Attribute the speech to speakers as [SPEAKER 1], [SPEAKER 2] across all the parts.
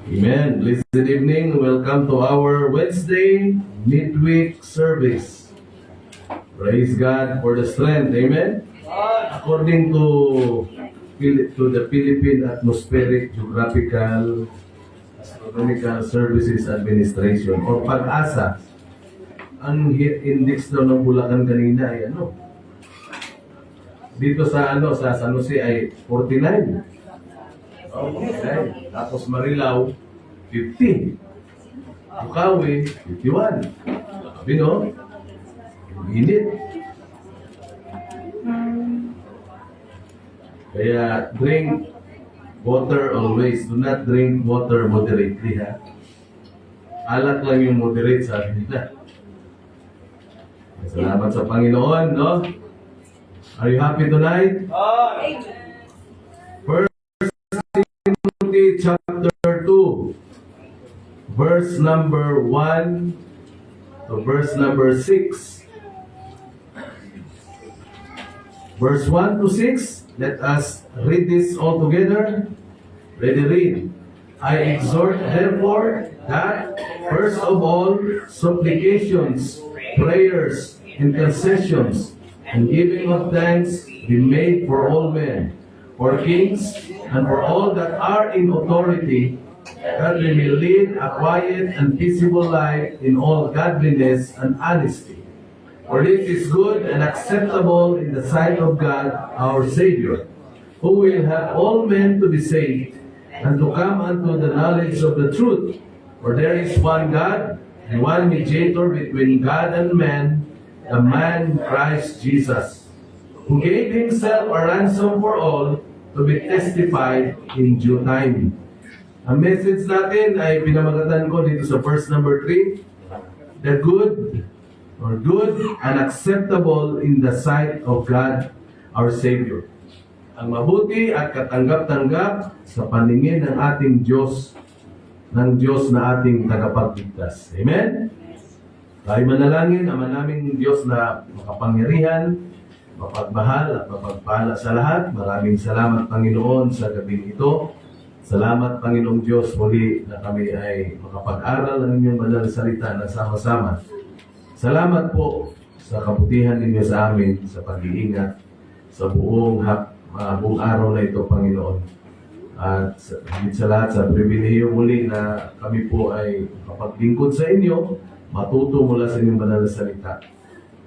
[SPEAKER 1] Amen. Blessed evening. Welcome to our Wednesday midweek service. Praise God for the strength. Amen. According to the Philippine Atmospheric Geographical Astronomical Services Administration or PAG-ASA, ang index daw ng Bulacan kanina ay dito sa San Jose ay 49. Okay. Tapos Marilao, 50. Bukawi, 51. Sabi init. Kaya drink water always. Do not drink water moderately, ha? Alak lang yung moderate, sabi nila. Salamat sa Panginoon, no? Are you happy tonight?
[SPEAKER 2] Amen.
[SPEAKER 1] Chapter 2, verse number 1 to verse number 6. Verse 1 to 6, let us read this all together. Ready, read. I exhort therefore that first of all supplications, prayers, intercessions, and giving of thanks be made for all men, for kings, and for all that are in authority, that they may lead a quiet and peaceable life in all godliness and honesty. For this is good and acceptable in the sight of God our Savior, who will have all men to be saved, and to come unto the knowledge of the truth. For there is one God, and one mediator between God and man, the man Christ Jesus, who gave himself a ransom for all, to be testified in due time. Ang message natin ay pinamagatan ko dito sa verse number 3, the good and acceptable in the sight of God our Savior. Ang mabuti at katanggap-tanggap sa paningin ng ating Diyos, ng Diyos na ating tagapagligtas. Amen? Tayo manalangin, Ama naming Diyos na makapangyarihan, mapagmahal at mapagpala sa lahat. Maraming salamat, Panginoon, sa gabing ito. Salamat, Panginoong Diyos, muli na kami ay makapag-aral ng inyong banal na salita na sama-sama. Salamat po sa kabutihan ninyo sa amin, sa pag-iingat, sa buong araw na ito, Panginoon. At higit sa lahat, sa pribilehiyo muli na kami po ay makapaglingkod sa inyo, matuto mula sa inyong banal na salita.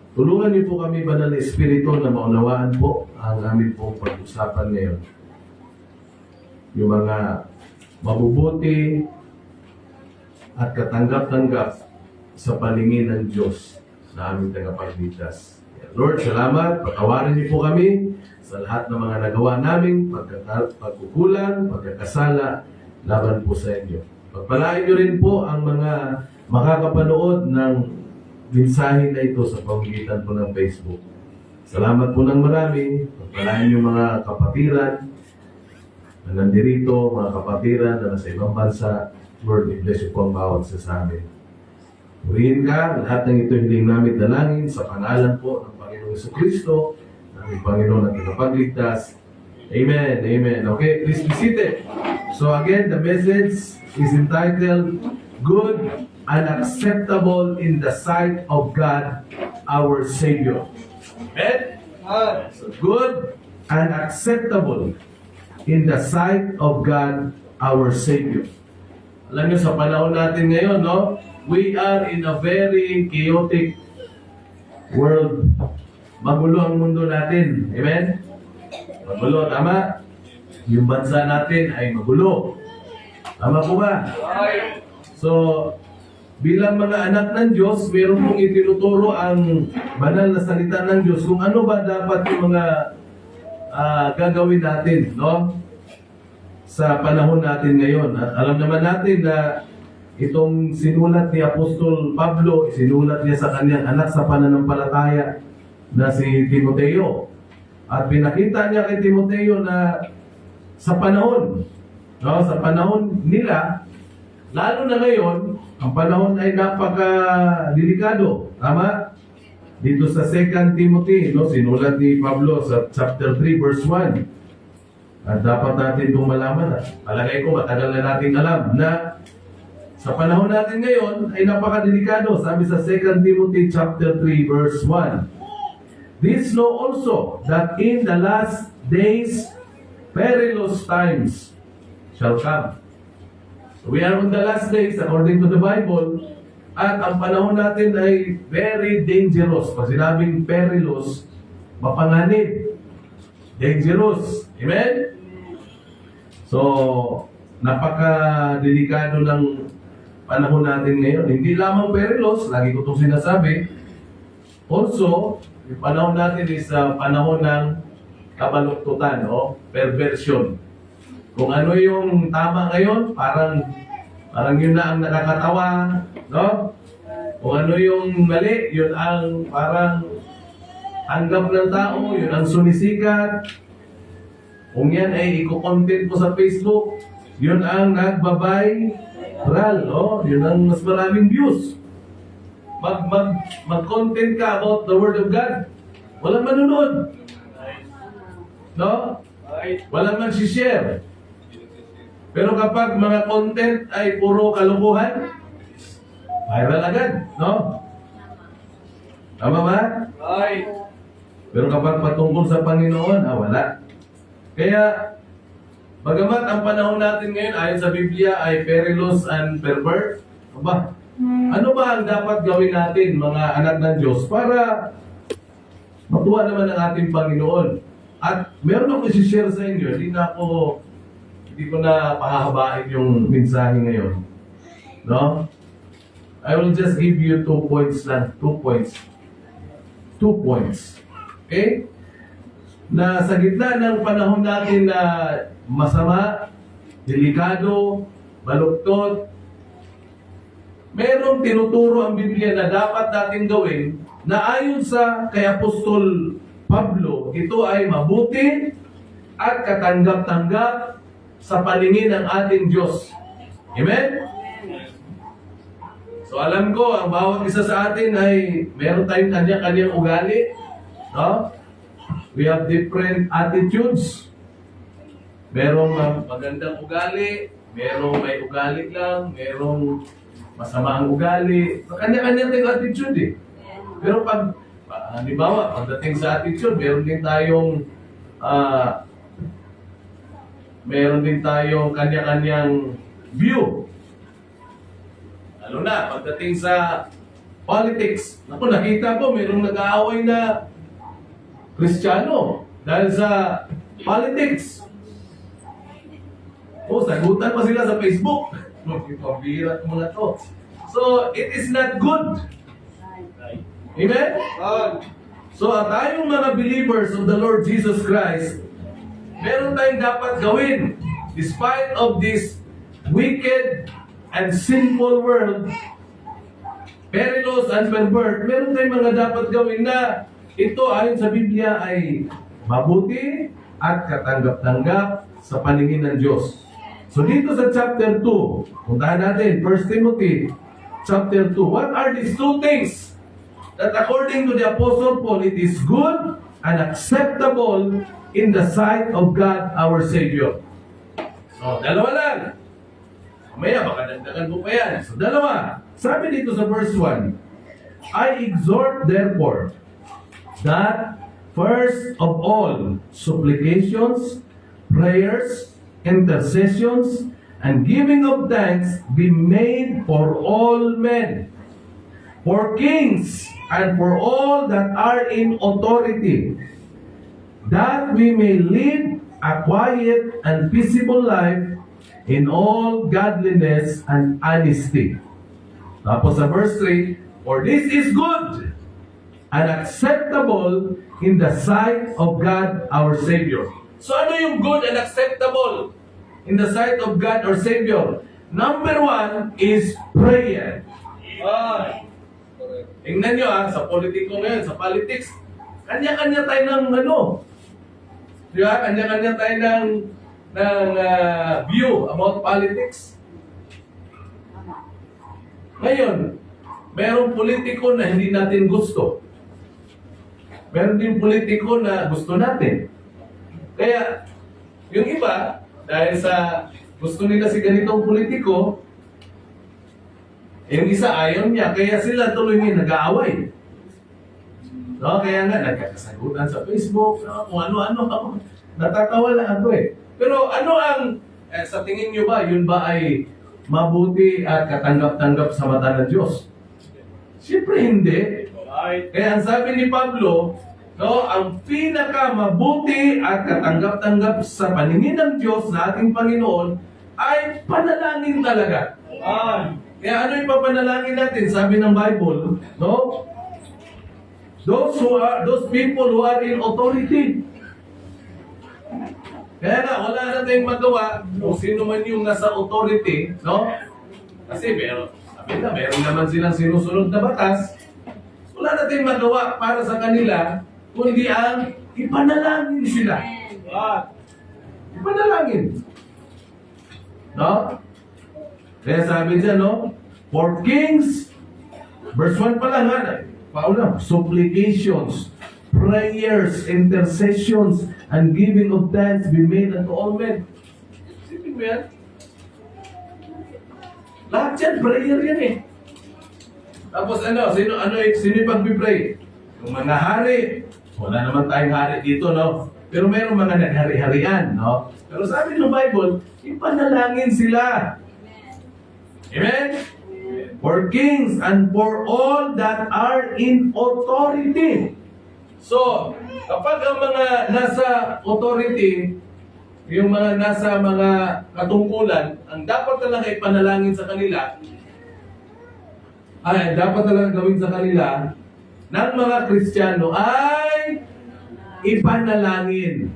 [SPEAKER 1] Tulungan niyo po kami, Banal na Espiritu, na maunawaan po ang amin pong pag-usapan ngayon. Yung mga mabubuti at katanggap-tanggap sa paningin ng Diyos na aming tagapagligtas. Lord, salamat. Patawarin niyo po kami sa lahat ng mga nagawa naming pagkukulang, pagkakasala, laban po sa inyo. Pagpalain niyo rin po ang mga makakapanood ng mensahe na ito sa pamamagitan po ng Facebook. Salamat po ng marami. Pagpalain yung mga kapatiran na nandirito, mga kapatiran na nasa ibang bansa. Lord, i-bless you po ang bawat sa amin. Purihin ka, lahat ng ito hiling namin dalangin sa pangalan po ng Panginoong Jesucristo, ng Panginoon at tagapagligtas. Amen. Amen. Okay, please be seated. So again, the message is entitled, Good and Acceptable in the Sight of God, our Savior. Amen? So good and acceptable in the sight of God, our Savior. Alam niyo, sa panahon natin ngayon, no? We are in a very chaotic world. Magulo ang mundo natin. Amen? Magulo, tama? Yung bansa natin ay magulo. Tama po ba? So, bilang mga anak ng Diyos, meron pong itinuturo ang banal na salita ng Diyos kung ano ba dapat yung mga gagawin natin, no? Sa panahon natin ngayon. At alam naman natin na itong sinulat ni Apostol Pablo, sinulat niya sa kanyang anak sa pananampalataya na si Timoteo. At pinakita niya kay Timoteo na sa panahon, no? Sa panahon nila, lalo na ngayon, ang panahon ay napaka-delikado. Tama? Dito sa 2 Timothy, no, sinulat ni Pablo sa chapter 3, verse 1. At dapat natin itong malaman. Palagay ko, matagal na natin alam na sa panahon natin ngayon ay napakadelikado. Sabi sa 2 Timothy chapter 3 verse 1. This know also that in the last days perilous times shall come. So we are on the last days according to the Bible. At ang panahon natin ay very dangerous. Pag sinabing perilous, mapanganib. Dangerous. Amen? So, napaka-delikado ng panahon natin ngayon. Hindi lamang perilous, lagi ko itong sinasabi. Also, yung panahon natin is panahon ng kabaluktutan o perversion. Kung ano yung tama ngayon, parang yun na ang nakakatawa, no? Kung ano yung mali, yun ang parang tanggap ng tao, yun ang sumisikat. Kung yan ay i-content mo sa Facebook, yun ang nagbabiral, no? Yun ang mas maraming views. Mag-content ka about the Word of God, walang manunod. No? Walang mag-share. Pero kapag mga content ay puro kalokohan, viral agad, no? Tama ba? Pero kapag patungkol sa Panginoon, wala. Kaya, bagamat ang panahon natin ngayon ayon sa Biblia ay perilous and pervert, ano ba ang dapat gawin natin, mga anak ng Diyos, para matuwa naman ang ating Panginoon? At meron akong isi-share sa inyo, hindi ko na pahahabain yung mensahe ngayon. No? I will just give you 2 points lang. 2 points. 2 points. Okay? Na sa gitna ng panahon natin na masama, delikado, baluktot, merong tinuturo ang Biblia na dapat natin gawin na ayon sa kay Apostol Pablo, ito ay mabuti at katanggap-tanggap sa paningin ng ating Diyos. Amen? So alam ko, ang bawat isa sa atin ay meron tayong kanya-kanyang ugali. No? We have different attitudes. Merong magandang ugali, merong may ugali lang, merong masama ang ugali. Kanya-kanya tayong attitude eh. Pero pag, halimbawa, pagdating sa attitude, meron din tayong kanya-kanyang view. Lalo na, pagdating sa politics. Naku, nakita ko, mayroong nag-aaway na Kristiyano dahil sa politics. Sagutan pa sila sa Facebook. Pabira mga to. So, it is not good. Amen? So, tayong mga believers of the Lord Jesus Christ, meron tayong dapat gawin despite of this wicked and sinful world, perilous and pervert. Meron tayong mga dapat gawin na ito ayon sa Biblia ay mabuti at katanggap-tanggap sa paningin ng Diyos. So dito sa chapter 2, puntahan natin 1 Timothy chapter 2. What are these 2 things that according to the Apostle Paul it is good and acceptable in the sight of God our Savior? So, dalawa lang. Mamaya, baka dagdagan mo pa yan. So, dalawa. Sabi dito sa verse 1, I exhort therefore that first of all supplications, prayers, intercessions, and giving of thanks be made for all men, for kings, and for all that are in authority, that we may lead a quiet and peaceable life in all godliness and honesty. Tapos sa verse 3, for this is good and acceptable in the sight of God our Savior. So ano yung good and acceptable in the sight of God our Savior? Number 1 is prayer. Tingnan nyo sa politiko ngayon, sa politics, kanya-kanya tayo ng di ba? Kanya-kanya tayo ng view about politics. Ngayon, merong politiko na hindi natin gusto. Meron din politiko na gusto natin. Kaya, Yung iba, dahil sa gusto nila si ganitong politiko, yung isa ayaw niya, kaya sila tuloy ngayon nag-aaway. No, kaya nga, nagkakasagutan sa Facebook, no, kung ano-ano. Natatawa lang ako eh. Pero ano ang, sa tingin nyo ba, yun ba ay mabuti at katanggap-tanggap sa mata ng Diyos? Siyempre hindi. Kaya ang sabi ni Pablo, no, ang pinaka-mabuti at katanggap-tanggap sa paningin ng Diyos na ating Panginoon ay panalangin talaga. Kaya ano yung papanalangin natin? Sabi ng Bible, no? Those people who are in authority. Kaya nga, wala na tayong magawa kung sino man yung nasa authority, no? Kasi meron naman silang sinusunod na batas. Wala na tayong magawa para sa kanila, kundi ang ipanalangin sila. Ipanalangin. No? Kaya sabi dyan, no? For kings, verse 1 pa lang, paula, supplications, prayers, intercessions, and giving of thanks be made unto all men. Sipin mo yan? Lahat yan, prayer yan eh. Tapos sino yung pag-pray? Yung mga hari. Wala naman tayong hari dito, no? Pero mayroong mga naghari-harian, no? Pero sabi ng Bible, ipanalangin sila. Amen? For kings and for all that are in authority. So, kapag ang mga nasa authority, yung mga nasa mga katungkulan, ang dapat talaga ipanalangin sa kanila, ay dapat talaga gawin sa kanila ng mga Kristiyano ay ipanalangin.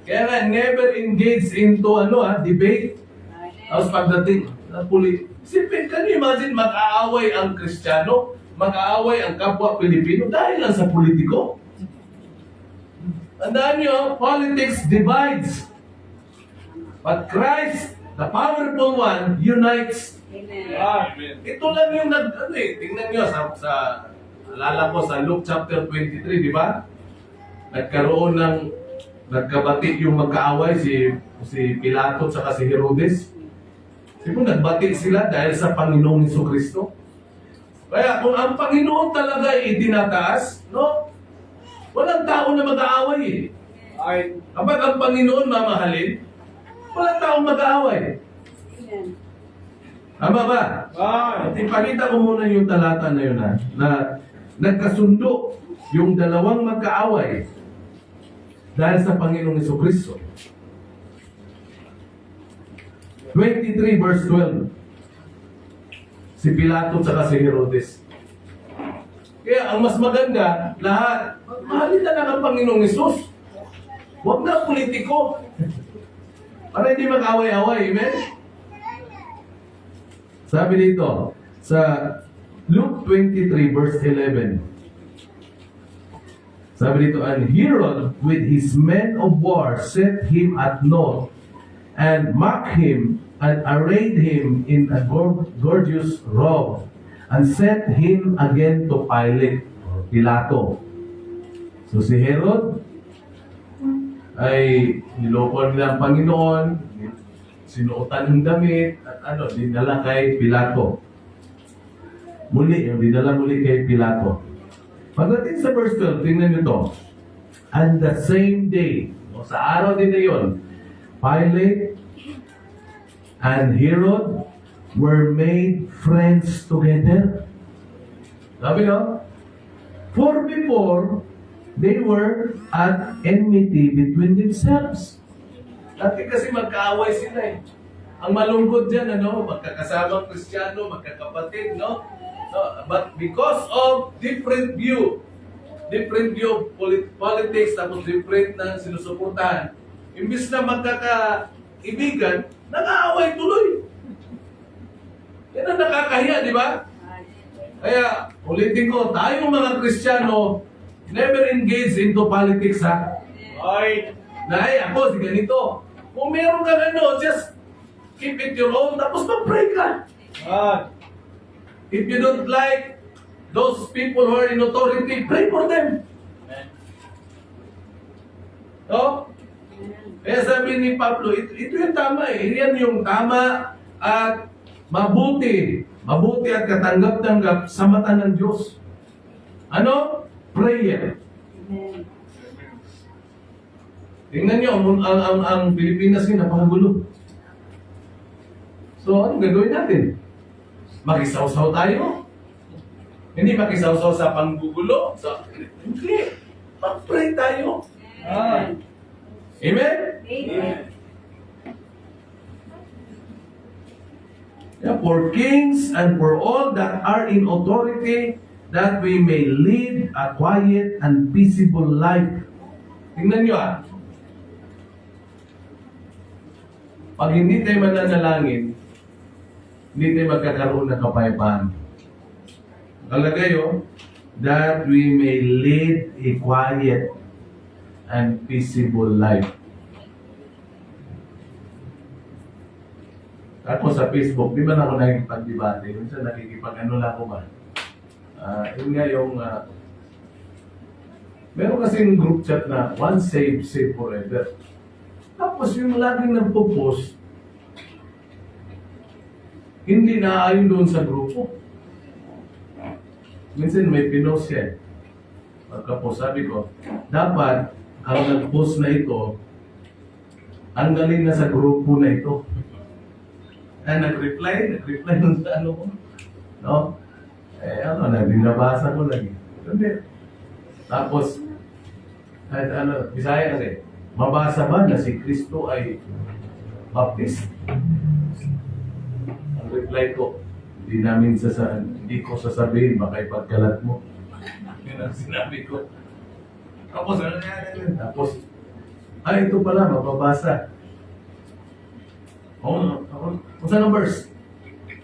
[SPEAKER 1] Kaya nga, never engage into debate. Tapos pagdating ng Sipin, can you imagine mag-aaway ang Kristiyano, mag-aaway ang kapwa Pilipino dahil lang sa politiko? Tandaan nyo, politics divides. But Christ, the powerful one, unites.
[SPEAKER 2] Amen.
[SPEAKER 1] Ito lang yung tingnan nyo alala ko sa Luke chapter 23, di ba? Nagkabati yung magkaaway si Pilato at si Herodes. Siguro nagbati sila dahil sa Panginoong Jesucristo. Kaya kung ang Panginoon talaga ay itinataas, no? Walang tao na mag-aaway eh. Kapag ang Panginoon mamahalin, walang taong mag-aaway. Tama ba? At ipakita ko muna yung talata na yun na nagkasundo yung dalawang magkaaway dahil sa Panginoong Jesucristo. 23 verse 12. Si Pilato at si Herodes. Kaya ang mas maganda, lahat, mahalin na lang ang Panginoong Hesus. Huwag na politiko. Para hindi mag-away-away. Amen? Sabi dito, sa Luke 23 verse 11. Sabi dito, and Herod with his men of war set him at naught and mocked him and arrayed him in a gorgeous robe and sent him again to Pilate or Pilato. So si Herod ay niloko nila ang Panginoon, sinuotan ng damit at dinala kay Pilato. Dinala muli kay Pilato. Pagdating sa verse 12, tingnan nyo to. And the same day, sa araw din na yun, Pilate and Herod were made friends together. Sabi no? For before, they were at enmity between themselves. Dati kasi magkaaway sila eh. Ang malungkot dyan, magkakasamang Kristiyano, magkakapatid, no? But because of different view of politics, tapos different na sinusuportahan, imbis na magkakaibigan, nag-aaway tuloy. Yan ang nakakahiya, di ba? Kaya, ulitin ko, tayong mga Kristiyano, never engage into politics, ha? Ako, si ganito. Kung meron ka just keep it your own, tapos mag-pray ka. If you don't like those people who are in authority, pray for them. No? Kaya sabi ni Pablo, ito yung tama eh. Yan yung tama at mabuti. Mabuti at katanggap-tanggap sa mata ng Diyos. Ano? Prayer. Tingnan nyo, ang Pilipinas yung napakagulo. So, anong gagawin natin? Makisawsaw tayo? Hindi makisawsaw sa panggugulo? Hindi. Mag-pray tayo. Amen?
[SPEAKER 2] Amen.
[SPEAKER 1] Yeah, for kings and for all that are in authority, that we may live a quiet and peaceable life. Tingnan nyo Pag hindi tayo mananalangin, hindi tayo magkakaroon ng kapayapaan. Kalagay that we may lead a quiet and peaceable life. Ako sa Facebook, di ba na ako nakikipag-debate? Minsan nakikipag-ano lang ako ba? Yun nga meron kasing group chat na one save, save forever. Tapos yung laging nagpo-post, hindi naaayon doon sa grupo. Minsan may pinost siya. Pagka-post, sabi ko, dapat ang nag-post na ito, ang galing na sa grupo na ito. Nag-reply nun sa ano ko. No? Binabasa ko lagi. Hindi. Tapos, Bisaya kasi, mabasa ba na si Kristo ay Baptist? Ang reply ko, hindi ko sasabihin, baka ipagkalat mo. Yun ang sinabi ko. Tapos, ito pala, mababasa. Kung saan ang verse?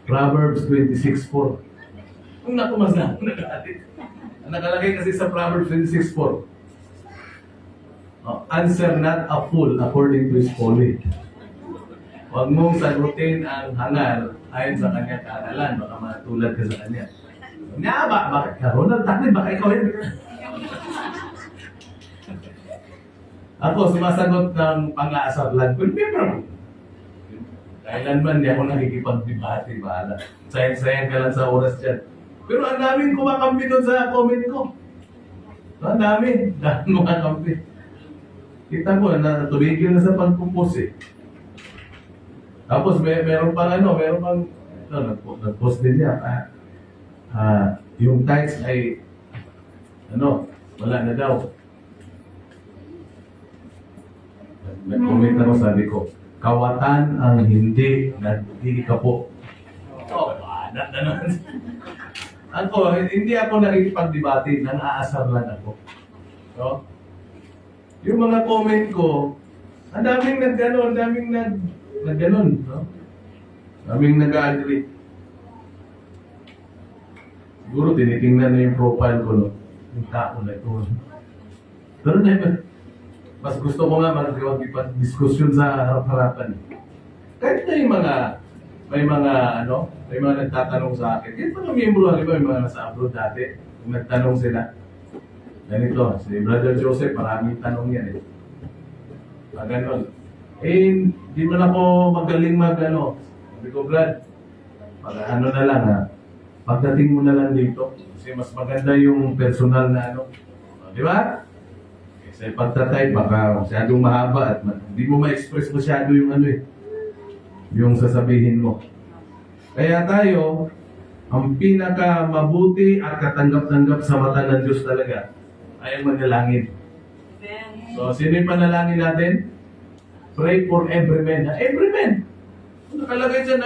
[SPEAKER 1] Proverbs 26:4. Kung nakumas na, nakalagay kasi sa Proverbs 26:4. Answer not a fool according to his folly. Huwag mong sagutin ang hangal ayon sa kanyang kaaralan. Baka matulad ka sa kanya. Bakit ka? Ronald, taklit, baka ikaw yun. Ako, sumasagot ng pang-aasar lang. Kung member mo. Kailanman di ako nakikipag-debate, bahala. Sayang-sayang ka lang sa oras dyan. Pero ang daming kumakampi doon sa comment ko. Ang daming kumakampi. Kita mo, tumigil na sa pagpupos eh. Tapos meron pang nag-post din niya. Yung tithes ay, wala na daw. Nag-comment ako, sabi ko, kawatan ang hindi nagkikapo. Ako, hindi ako nakikipag-debate, nang-aasar lang ako. No? Yung mga comment ko, ang daming nag-ganon, no? Daming nag-agree. Siguro tinitingnan na yung profile ko, no? Yung tao na ito. Pero mas gusto ko nga mag-diskusyon sa harap-harapan. Kahit na yung may mga nagtatanong sa akin. Kahit mga miyembro, halimbawa, yung mga nasa abroad dati, kung nagtanong sila, ganito, si Brother Joseph, maraming tanong yan eh. Ganon. Di man ako magaling Sabi ko, Brad, na lang pagdating mo na lang dito. Kasi mas maganda yung personal na Di ba? Kasi pagtatay, baka masyadong mahaba at hindi mo ma-express masyado yung yung sasabihin mo. Kaya tayo, ang pinaka mabuti at katanggap-tanggap sa mata ng Diyos talaga ay ang manalangin. So, sino yung panalangin natin? Pray for every man. Every man! Nakalagay dyan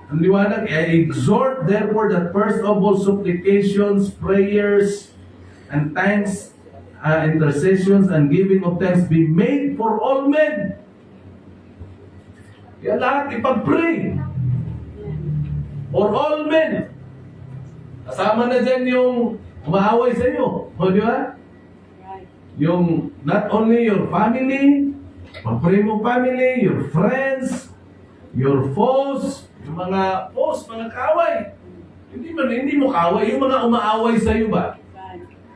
[SPEAKER 1] ang liwanag, I exhort therefore that first of all supplications, prayers, and thanks, intercessions, and giving of thanks be made for all men. Kaya lahat ipag-pray. For all men. Kasama na dyan yung umaaway sa iyo. O, di ba? Yung not only your family, pag-pray mo family, your friends, your foes, yung mga foes, mga kaaway. Hindi mo kaaway, yung mga umaaway sa iyo ba?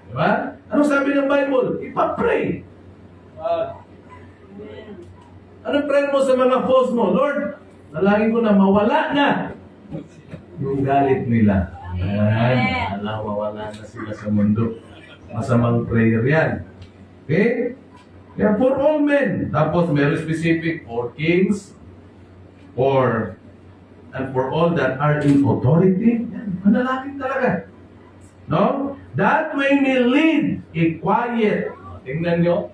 [SPEAKER 1] Di ba? Ano sabi ng Bible? Ipag-pray. Anong prayer mo sa mga foes mo? Lord, nalangin ko na mawala na yung galit nila. Ayan, alam, mawala na sila sa mundo. Masamang prayer yan. Okay? Kaya for all men. Tapos very specific for kings, and for all that are in authority. Yan, manalangin talaga. No? That we may lead a quiet. Tingnan nyo.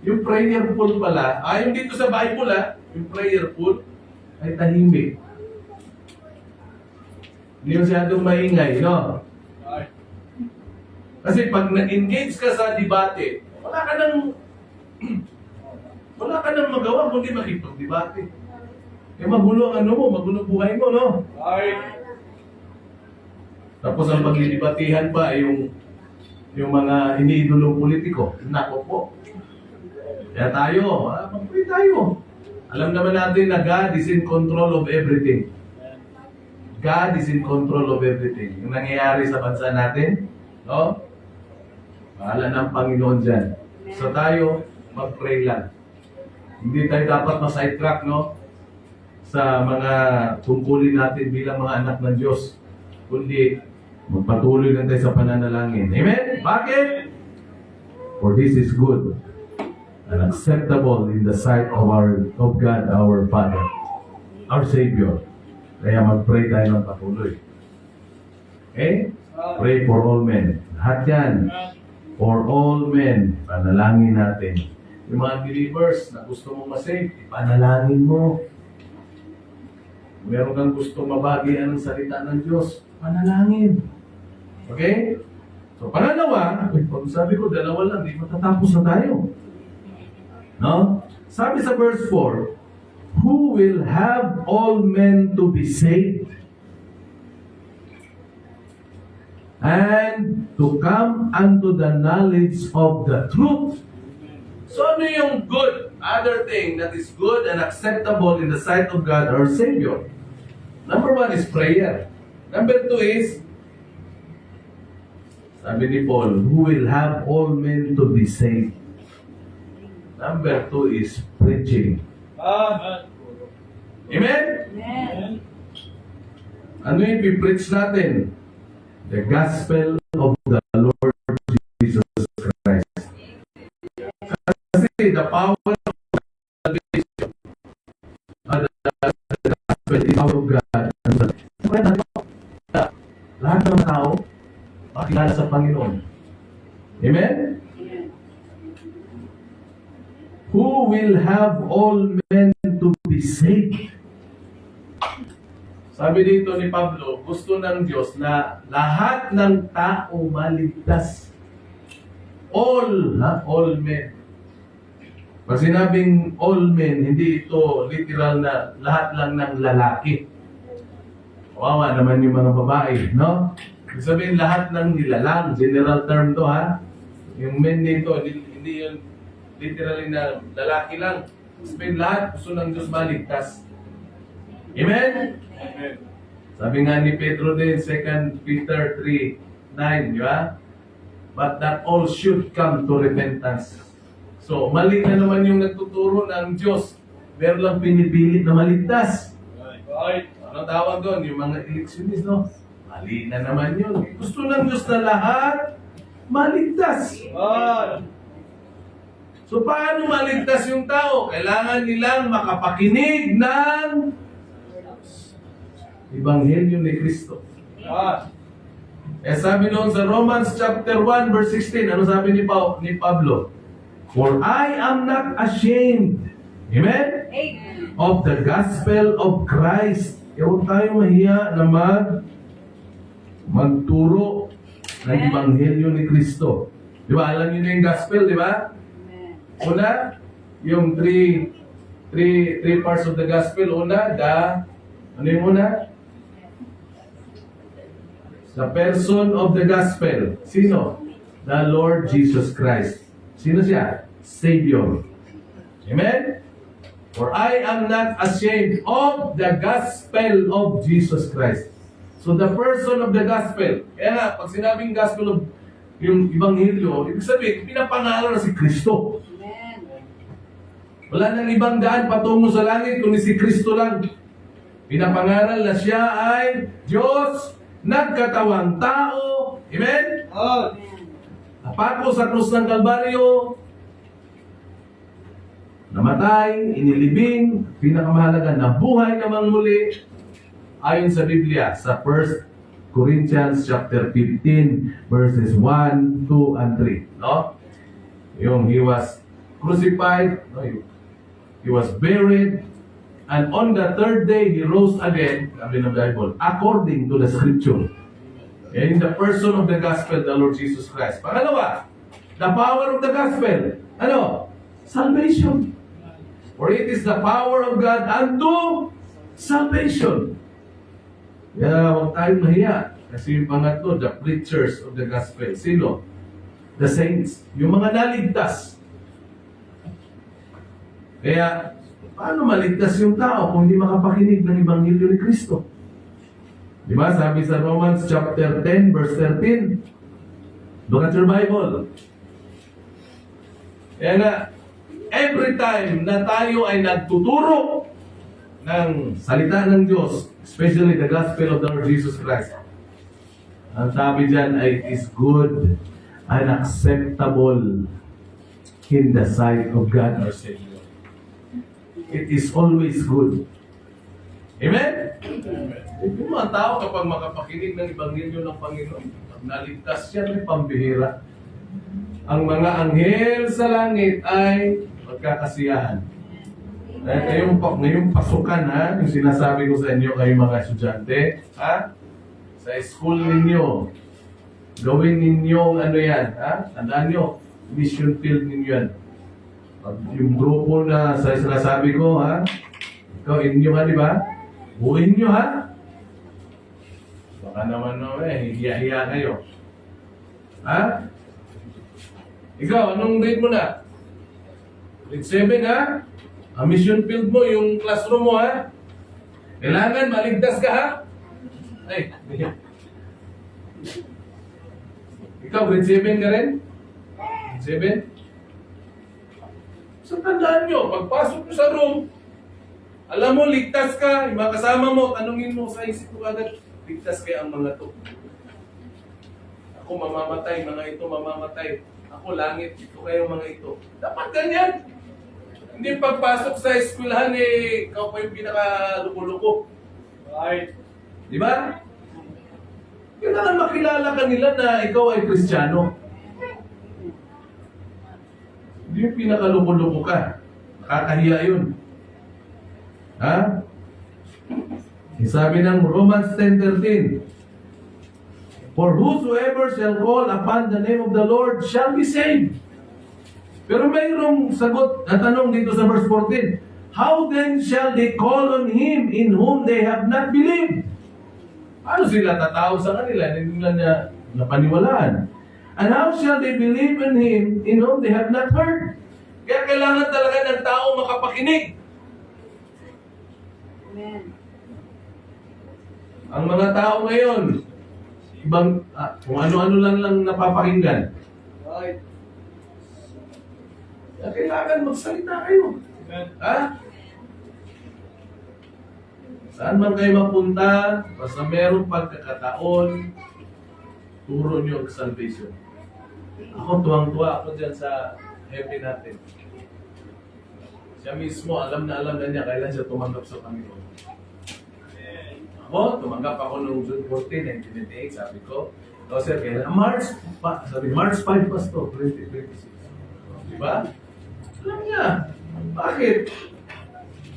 [SPEAKER 1] Yung prayerful pala, yung dito sa Bible yung prayerful ay tahimik. Hindi masyadong maingay, no? Kasi pag na-engage ka sa debate, wala ka nang magawa kundi makipag-debate. Eh magulo ang magulo buhay mo, no? Tapos ang pagdidebatihan pa yung mga iniidolong politiko. Nako po. Kaya tayo, mag-pray tayo. Alam naman natin na God is in control of everything. God is in control of everything. Yung nangyayari sa bansa natin, no? Bahala ng Panginoon dyan. So tayo, mag-pray lang. Hindi tayo dapat ma-sidetrack, no? Sa mga tungkulin natin bilang mga anak ng Diyos. Kundi, magpatuloy lang tayo sa pananalangin. Amen? Bakit? For this is good and acceptable in the sight of God, our Father, our Savior. Kaya mag-pray tayo ng patuloy. Okay? Pray for all men. Lahat yan. For all men. Panalangin natin. Yung mga believers na gusto mong masave, panalangin mo. Meron kang gusto mabagian ng salita ng Diyos, panalangin. Okay? So, panalawa, pag sabi ko, dalawa lang, di matatapos na tayo. No? Sabi sa verse 4, who will have all men to be saved and to come unto the knowledge of the truth. So ano yung good, other thing that is good and acceptable in the sight of God, our Savior? Number 1 is prayer. Number 2 is, sabi ni Paul, who will have all men to be saved. Number 2 is preaching. Amen?
[SPEAKER 2] Amen.
[SPEAKER 1] Ano yung i-preach natin? The gospel of the Lord Jesus Christ. Kasi the power of salvation, the gospel is power of God. Lahat ng tao, makilala sa Panginoon. Amen? Who will have all men to be saved? Sabi dito ni Pablo, gusto ng Diyos na lahat ng tao maligtas. All men. Pag sinabing all men, hindi ito literal na lahat lang ng lalaki. Kawawa naman yung mga babae, no? Ibig sabihin lahat ng nilalang, general term to Yung men dito, hindi yun literally na lalaki lang. Sabihin lahat, gusto ng Diyos maligtas. Amen? Amen. Sabi nga ni Pedro din, 2 Peter 3:9, di ba? But that all should come to repentance. So, mali na naman yung nagtuturo ng Diyos. Meron lang pinipilit na maligtas. Right. Ano tawag doon? Yung mga electionist, no? Mali na naman yun. Gusto ng Diyos na lahat maligtas. Right. So, paano maligtas yung tao? Kailangan nilang makapakinig ng Ebanghelyo ni Kristo. Sabi noon sa Romans chapter 1 verse 16, ano sabi ni Pablo? For I am not ashamed, amen?
[SPEAKER 2] Amen.
[SPEAKER 1] Of the gospel of Christ. Huwag tayo mahiya na magturo ng Ebanghelyo ni Kristo. Di ba? Alam niyo na yung gospel, di ba? Una, yung three parts of the gospel. Una, ano yung una? The person of the gospel. Sino? The Lord Jesus Christ. Sino siya? Savior. Amen? For I am not ashamed of the gospel of Jesus Christ. So the person of the gospel. Kaya nga, pag sinabing gospel of yung Ebanghelyo, ibig sabihin, pinapangalan na si Kristo. Wala nang ibang daan patungo sa langit kundi si Kristo lang. Pinapangaral na siya ay Diyos, nagkatawang tao. Amen? Napako sa krus ng Kalbaryo, namatay, inilibing, pinakamahalaga, nabuhay namang muli, ayon sa Biblia, sa 1 Corinthians chapter 15, verses 1, 2, and 3. No? Yung he was crucified, no? He was buried, and on the third day, he rose again, sabi ng Bible, according to the Scripture. In the person of the gospel, the Lord Jesus Christ. Pangalawa, the power of the gospel. Ano? Salvation. For it is the power of God unto salvation. Kaya huwag tayong mahiya. Kasi yung pangatlo, the preachers of the gospel. Sino? The saints. Yung mga naligtas. Kaya, paano maligtas yung tao kung hindi makapakinig ng Ebanghelyo ni Kristo? Di ba? Sabi sa Romans chapter 10, verse 13. Look at your Bible. Kaya nga, every time na tayo ay nagtuturo ng salita ng Diyos, especially the gospel of the Lord Jesus Christ, ang sabi dyan ay, is good and acceptable in the sight of God our Savior. It is always good. Amen? Yung mga tao kapag makapakinig ng Ebanghelyo ng Panginoon, pag naligtas yan, may pambihira. Ang mga anghel sa langit ay magkakasiyahan. Ngayong pasukan, ha, yung sinasabi ko sa inyo, kayo mga estudyante, ha, sa school ninyo, gawin ninyong ano yan, ha, tandaan nyo, mission field ninyo yan. Pag yung grupo na sa sinasabi ko, ha, ikaw inyo ha, di ba? Buuin nyo, ha? Baka naman, no, hiya-hiya kayo. Ha? Ikaw, anong grade mo na? Grade 7, ha? Ang mission field mo, yung classroom mo, ha? Kailangan maligtas ka, ha? Ay, ikaw, grade 7 ka rin? Grade 7? So, tandaan nyo, pagpasok nyo sa room, alam mo, ligtas ka, yung mga kasama mo, tanungin mo sa isip ko agad, ligtas kaya ang mga to. Ako mamamatay, mga ito mamamatay. Ako langit, ito kayo mga ito. Dapat ganyan. Hindi pagpasok sa eskwelahan, ikaw pa yung pinaka-luko-luko. Right. Di ba? Kailangan makilala ka nila na ikaw ay Kristiyano. Hindi yung pinaka-luko-luko ka. Nakakahiya yun. Ha? Sabi ng Romans 10:13, for whosoever shall call upon the name of the Lord shall be saved. Pero mayroong sagot na tanong dito sa verse 14. How then shall they call on Him in whom they have not believed? Paano sila tatawag sa kanila? Hindi nila na napaniwalaan. And how shall they believe in Him in whom they have not heard? Kaya kailangan talaga ng tao makapakinig.
[SPEAKER 2] Amen.
[SPEAKER 1] Ang mga tao ngayon, ibang, kung ano-ano lang napapakinggan.
[SPEAKER 2] Right.
[SPEAKER 1] Kaya kailangan magsalita kayo. Ha? Saan man kayo mapunta, basta meron pagkakataon, turo nyo ang salvation. Ako, tuwang-tuwa ako dyan sa happy natin. Siya mismo, alam na niya kailan siya tumanggap sa Panginoon. Ako, tumanggap ako noong June 14, 1998, sabi ko. O sir, kailan? March 5 Pasto, 2026. Diba? Alam niya. Bakit?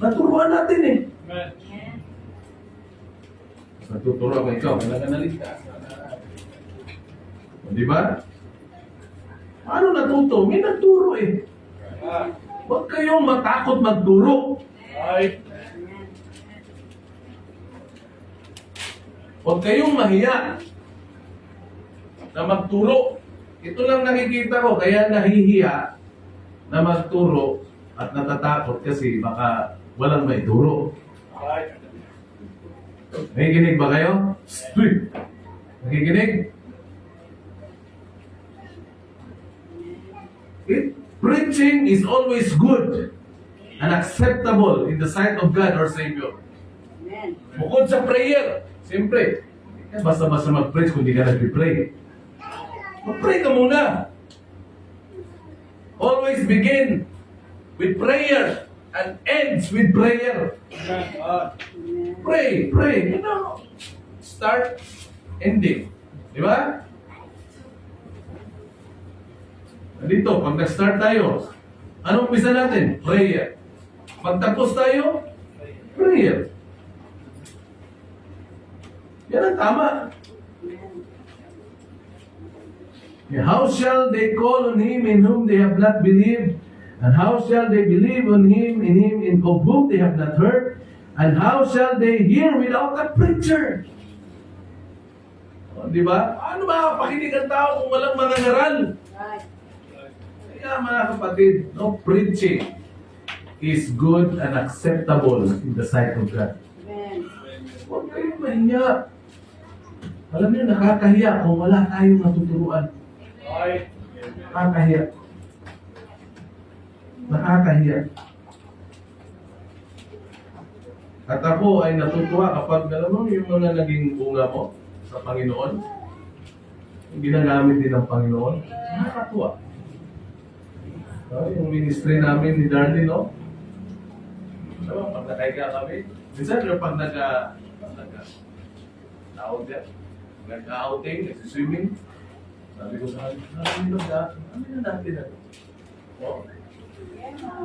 [SPEAKER 1] Naturuan natin eh. Natuturo ako ikaw, kailangan naligtas. Diba? Paano natuto? May nagturo eh. Huwag kayong matakot magturo. Huwag kayong mahiya na magturo. Ito lang nakikita ko, kaya nahihiya na magturo at natatakot kasi baka walang may turo. Nakikinig ba kayo? Nakikinig? Preaching is always good. and acceptable in the sight of God our Savior.
[SPEAKER 2] Amen.
[SPEAKER 1] Bukod sa prayer, siyempre, basta-basta mag-pray kung di ka nag-pray. Mag-pray ka muna. Always begin with prayer and ends with prayer. Pray, pray. You know, start, ending. Di ba? Dito, pag nag-start tayo, anong umpisa natin? Prayer. Pag tapos tayo, prayer. Yan ang tama. How shall they call on Him in whom they have not believed? And how shall they believe on Him in whom they have not heard? And how shall they hear without a preacher? O, di ba? Paano mapakinig ang tao kung walang mangangaral?
[SPEAKER 2] Right.
[SPEAKER 1] Kaya mga kapatid, no, preaching is good and acceptable in the sight of God.
[SPEAKER 2] Amen.
[SPEAKER 1] Huwag kayong mahiya. Alam niyo, nakakahiya kung wala tayong natuturuan. Nakakahiya. Nakakahiya. At ako ay natutuwa kapag, alam mo, yung mga naging bunga mo sa Panginoon, yung ginagamit din ng Panginoon, nakakatuwa. Yung ministry namin ni Darlene, no? Diba, pag nakahiga kami, minsan yung pag nag-outing, nag-swimming, sabi ko sa kanya, ano na natin na? O,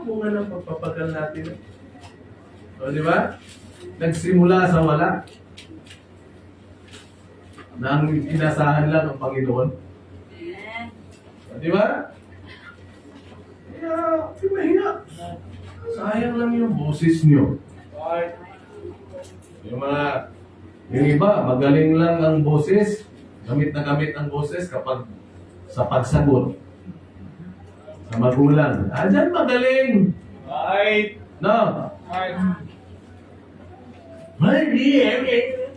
[SPEAKER 1] bunga ng pagpapagal natin. O, di ba? Nagsimula sa wala. Nang inasahan lang ng Panginoon.
[SPEAKER 2] Amen.
[SPEAKER 1] O, di ba? Kaya, di mahiya. Sayang lang yung boses nyo. Yung iba, magaling lang ang boses. Gamit na gamit ang boses kapag sa pagsagot. Sa magulang. Diyan magaling.
[SPEAKER 3] Right.
[SPEAKER 1] No?
[SPEAKER 3] Right.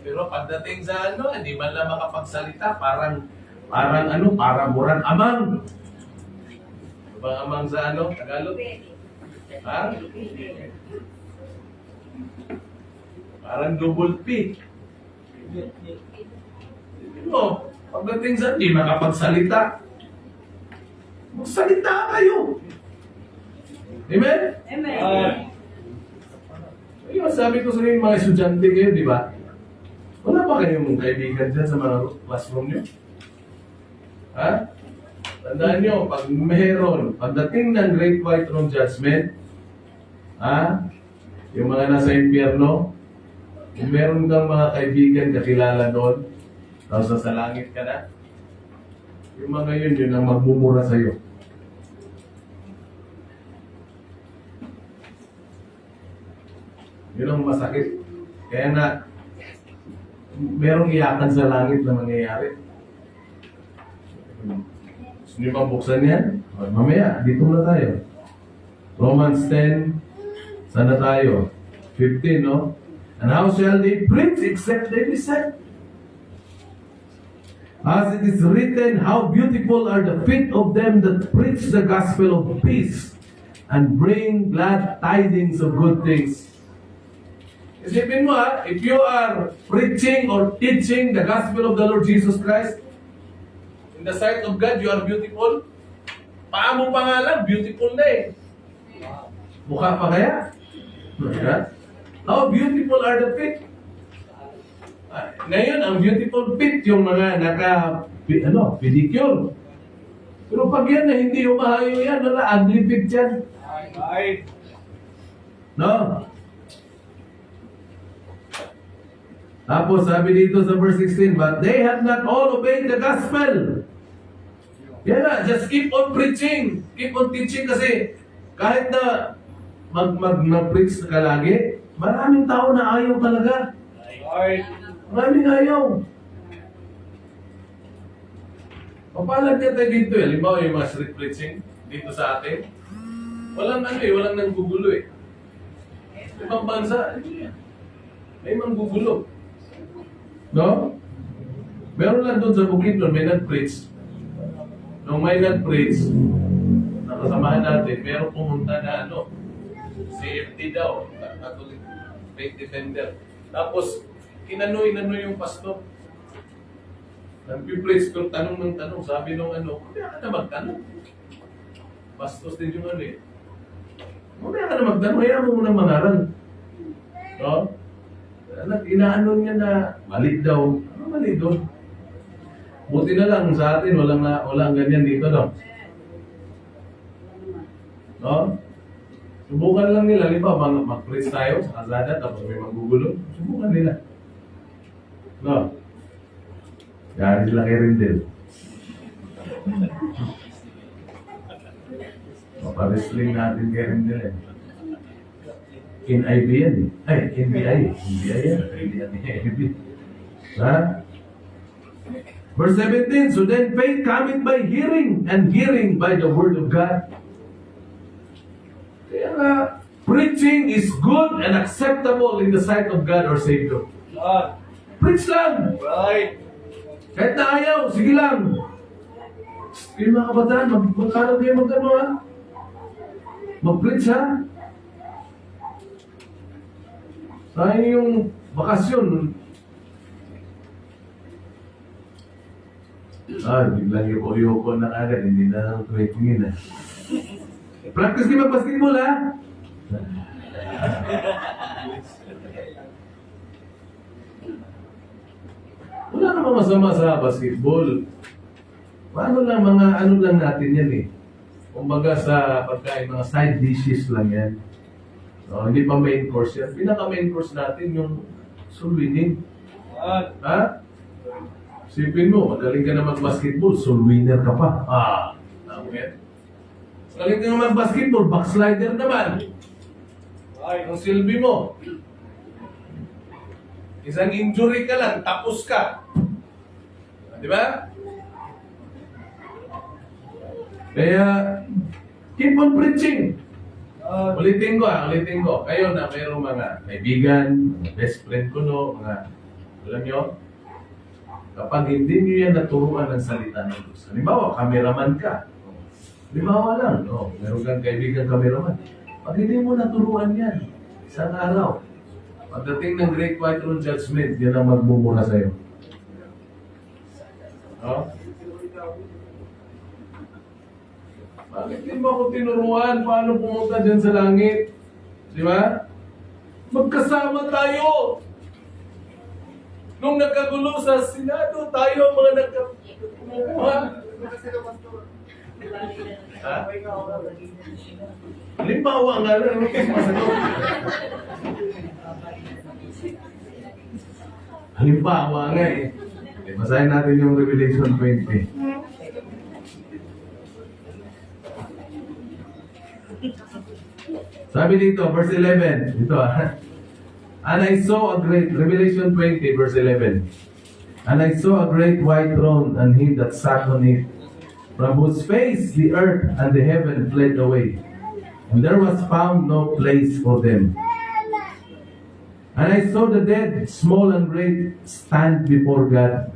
[SPEAKER 1] Pero pagdating sa ano, hindi man lang makapagsalita, parang murang amang. Ano ba amang sa ano, Tagalog? Ha? Parang double P. No, pagdating sa hindi makapagsalita, magsalita kayo. Amen?
[SPEAKER 2] Amen.
[SPEAKER 1] Yung sabi ko sa inyo, mga estudyante kayo, di ba? Wala ba kayong kaibigan dyan sa mga classroom nyo? Ha? Tandaan nyo, pag meron, pagdating ng Great White Throne Judgment, ha? Yung mga nasa impyerno, kung meron kang mga kaibigan kakilala doon, tapos sa langit ka na, yung mga yun ang magmumura sa'yo. Yun ang masakit. Kaya na, merong iyakan sa langit na mangyayari. Gusto nyo bang buksan yan? O, mamaya, dito na tayo. Romans 10, sana tayo? 15, no? And how shall they preach except they be sent? As it is written, how beautiful are the feet of them that preach the gospel of peace and bring glad tidings of good things. Isipin mo if you are preaching or teaching the gospel of the Lord Jesus Christ, in the sight of God, you are beautiful. Paa mo pa nga lang, beautiful na eh. Mukha pa kaya? How beautiful are the feet? Ngayon, ang beautiful feet, yung mga pedicure. Pero pag yan na hindi umahayo yan, wala, ugly feet yan.
[SPEAKER 3] Right.
[SPEAKER 1] No? Tapos sabi dito sa verse 16, but they have not all obeyed the gospel. Yan na, just keep on preaching. Keep on teaching kasi kahit na mag-preach ka lagi, maraming tao na ayaw talaga.
[SPEAKER 3] Right.
[SPEAKER 1] Maraming ayaw. Papalag niya tayo dito eh. Halimbawa yung mga street preaching dito sa atin. Walang walang nanggugulo eh. Ibang bansa, may manggugulo. No? Meron lang doon sa Bukidnon, may nag-preach. Nung may nag-preach, nakasamahan natin, meron pumunta na CFD daw, Catholic Faith Defender. Tapos, inano yung pastor. Nag-preach pero tanong ng tanong. Sabi nung kaya ka na magtanong. Bastos din yung eh. Kaya ka na magtanong, hayaan mo munang mangaral. No? Inaano niya na mali daw. Ano mali doon? Buti na lang sa atin, walang ganyan dito, no? No? Subukan lang nila, di ba, mag-preach tayo sa kalsada, tapos may magugulo. Subukan nila. No? Gari sila kay Rindel. Mapa-wrestling natin kay Rindel eh. NIB yan eh. Ay, NBI. NBI yan. NIB. Ha? Verse 17, so then faith cometh by hearing, and hearing by the word of God. Kaya nga, preaching is good and acceptable in the sight of God or Savior.
[SPEAKER 3] God.
[SPEAKER 1] Preach lang!
[SPEAKER 3] Right.
[SPEAKER 1] Kahit na ayaw, sige lang. Kayo mga kabataan, magkaroon kayo magkano ha? Mag-preach ha? Sayang yung bakasyon. Biglang yuko-yuko na agad, hindi na tuwing na. Practice kayo mag-basketball ha? Wala namang masama sa basketball. Ano lang natin yan eh. Kumbaga sa pagkain, mga side dishes lang yan. No, hindi pa main course yan. Pinaka-main course natin yung soul winning.
[SPEAKER 3] God.
[SPEAKER 1] Ha? Sipin mo, magaling ka na mag-basketball, soul winner ka pa. Tama yan. Magaling ka na mag-basketball, backslider naman.
[SPEAKER 3] Right.
[SPEAKER 1] Ang silbi mo. Isang injury ka lang, tapos ka. Di ba? Kaya, keep on preaching.
[SPEAKER 3] God.
[SPEAKER 1] Ulitin ko. Kayo na mayroong mga kaibigan, mga best friend ko, no, mga, alam nyo, kapag hindi nyo yan naturuan ng salita ng Diyos. Halimbawa, cameraman ka. Halimbawa lang, no, meron kang kaibigan cameraman. Pag hindi mo naturuan yan, isang araw, pagdating ng Great White Throne Judgment, yan ang magmumura sa'yo. No? Bakit di mo ako tinuruan paano pumunta dyan sa langit? Di ba? Magkasama tayo! Nung nagkagulo sa Senado, tayo ang mga nagkakumuha. Ha? Halimbawa nga lang, ano kayo masagot? Halimbawa nga eh. Basahin natin yung Revelation 20. Sabi dito, verse 11. Dito And I saw a great, Revelation 20, verse 11. And I saw a great white throne, and him that sat on it, from whose face the earth and the heaven fled away, and there was found no place for them. And I saw the dead, small and great, stand before God,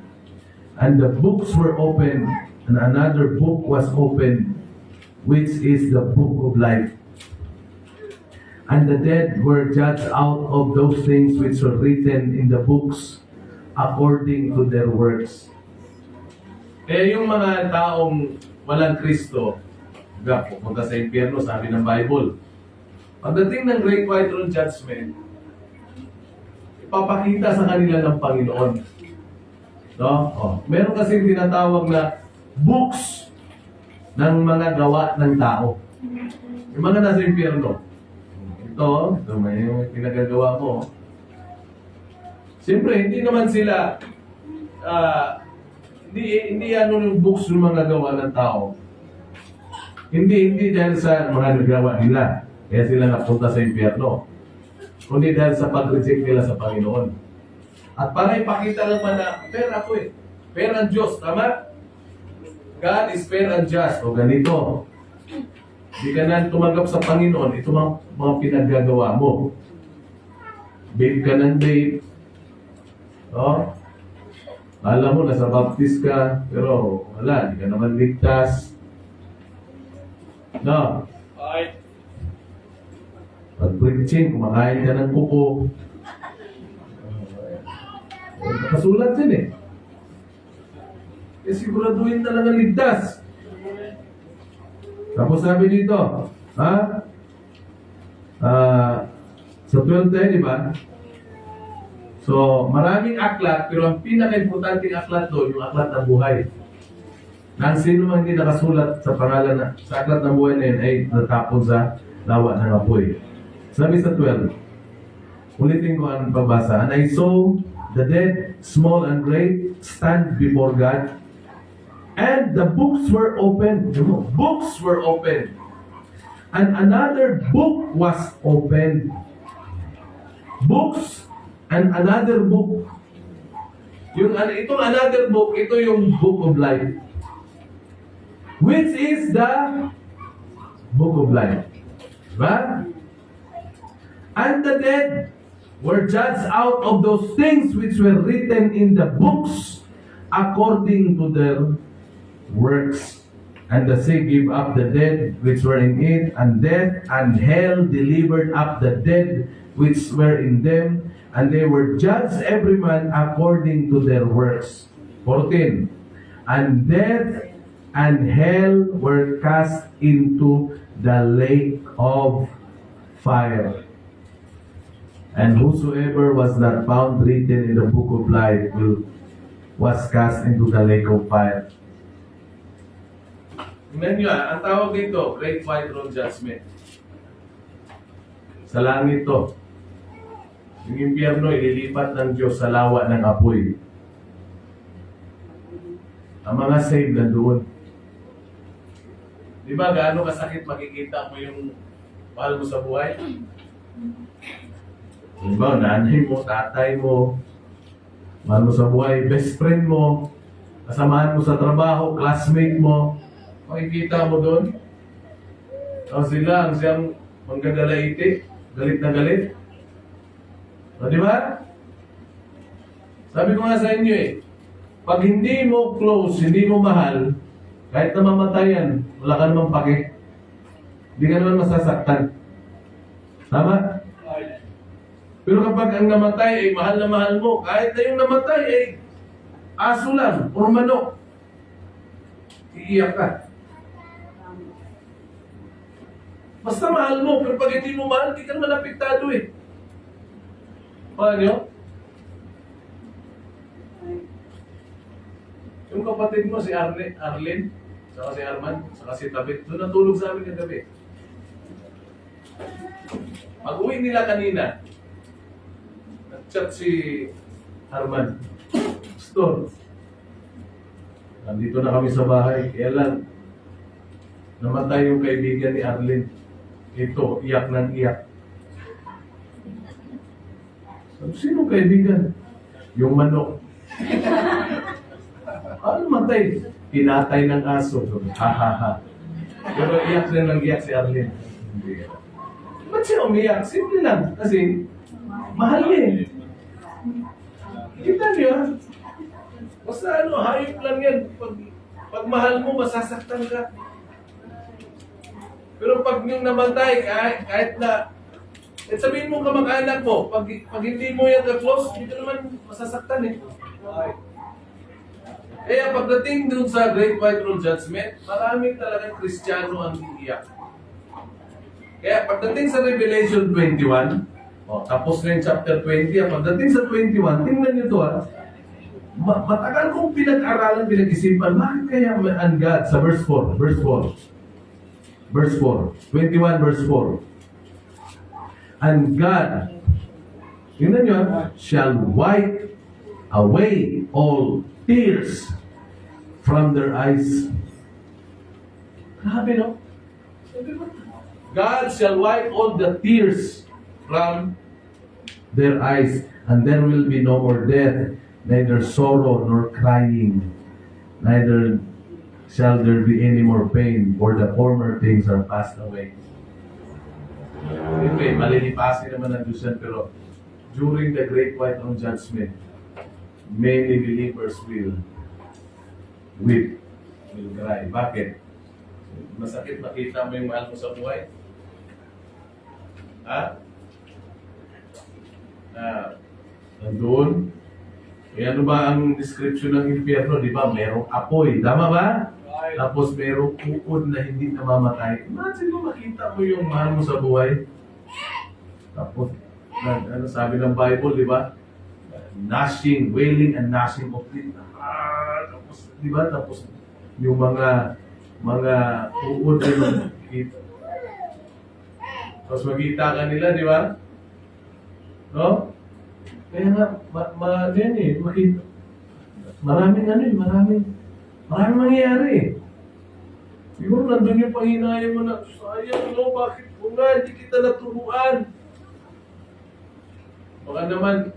[SPEAKER 1] and the books were opened, and another book was opened, which is the book of life. And the dead were judged out of those things which were written in the books according to their works. Kaya yung mga taong walang Kristo, pupunta sa impyerno, sabi ng Bible. Pagdating ng Great White Throne Judgment, ipapakita sa kanila ng Panginoon. No? Meron kasing tinatawag na books ng mga gawa ng tao. Yung mga nasa impyerno. Ito may pinagagawa mo. Siyempre, hindi naman sila, hindi yung books ng mga gawa ng tao. Hindi dahil sa mga nagawa nila. Kaya sila napunta sa impyerno. Kundi dahil sa pag-reject nila sa Panginoon. At para ipakita naman na, fair ako eh. Fair ang Diyos, tama? God is fair and just. O ganito. Di ka na tumanggap sa Panginoon, ito mga pinaggagawa mo. Babe ka ng babe. No? Alam mo, nasa baptist ka, pero wala, di ka naman ligtas. No?
[SPEAKER 3] Right.
[SPEAKER 1] Pag preaching, kumakain ka ng kuko. Nakasulat din eh. Kaya siguraduhin talaga ligtas. Tapos sabi dito, ha? Sa 12 tayo, di ba? So, maraming aklat, pero ang pinaka-importanting aklat doon, yung aklat ng buhay. Nang sino man hindi nakasulat sa pangalan na, sa aklat ng buhay na yun, ay natapon sa lawa ng apoy. Sabi sa 12, ulitin ko ang pagbasa. And I saw the dead, small and great, stand before God, and the books were opened. Books were opened. And another book was opened. Books and another book. Itong another book, ito yung book of life. Which is the book of life. Diba? And the dead were judged out of those things which were written in the books according to their works. And the sea gave up the dead which were in it, and death and hell delivered up the dead which were in them, and they were judged every man according to their works. 14. And death and hell were cast into the lake of fire. And whosoever was not found written in the book of life was cast into the lake of fire. Tingnan nyo ang tawag dito, Great White Throne Judgment. Sa langit to. Yung impyerno, ililipat ng Diyos sa lawa ng apoy. Ang mga saved nandoon. Di ba gaano kasakit makikita mo yung mahal mo sa buhay? Di ba, nanay mo, tatay mo, mahal mo sa buhay, best friend mo, kasamahan mo sa trabaho, classmate mo, makikita mo doon. O sila, ang siyang manggagalaiti, galit na galit. O di ba? Sabi ko nga sa inyo eh, pag hindi mo close, hindi mo mahal, kahit na mamatayan, wala ka namang pake. Hindi ka naman masasaktan. Tama? Pero kapag ang namatay ay mahal na mahal mo, kahit na yung namatay ay aso lang o manok, iiyak ka. Basta mahal mo, pero pag hindi mo mahal, hindi ka naman apektado eh. Paano? Yung kapatid mo, si Arlene, saka si Arman, saka si Tabit, doon natulog sa amin kagabi. Pag-uwi nila kanina, nag-chat si Arman. Pastor, nandito na kami sa bahay, kaya lang, namatay yung kaibigan ni Arlene. Ito, iyak ng iyak. Sino kaibigan? Yung manok. Ano matay? Pinatay ng aso. Ha ha ha. Pero iyak rin lang iyak si Arlene. Ba't siya umiyak? Simple lang. Kasi, mahal niya eh. Kita niyo ha? Basta hayop lang yan. Pag mahal mo, masasaktan ka. Pero pag yung namatay, kahit na, sabihin mo kamag-anak mo, pag hindi mo yan ka-close, hindi ka naman masasaktan eh. Kaya pagdating dun sa Great White Throne Judgment, maraming talagang Kristiyano ang iiyak. Kaya pagdating sa Revelation 21, tapos na yung chapter 20, pagdating sa 21, tingnan nyo to ha, matagal kong pinag-aralan, pinag-isipan, bakit kaya ang God, sa verse 4, Verse 4. 21 verse 4. And God, tingnan nyo, shall wipe away all tears from their eyes. Grabe, no? God shall wipe all the tears from their eyes, and there will be no more death, neither sorrow nor crying, neither shall there be any more pain, for the former things are passed away. Siyempre, malilipasin naman ang Diyos yan, pero during the Great White Throne Judgment, many believers will weep, will cry. Bakit? Masakit makita mo yung mahal mo sa buhay. Ha? Nandun. Eh, ano ba ang description ng impyerno? Di ba? Merong apoy. Tama ba?
[SPEAKER 3] Right.
[SPEAKER 1] Tapos merong uod na hindi namamatay. Imagine mo, makita mo yung mahal mo sa buhay. Tapos, ano sabi ng Bible, di ba? Gnashing, wailing and gnashing of teeth. Tapos, di ba? Tapos, yung mga uod na yung tapos magkita ka nila, di ba? No? Kaya nga, yan eh, makita. Maraming mangyayari eh. Siguro nandun yung panghinayang mo na, sayang no, bakit mo nga, hindi kita naturuan. Baka naman,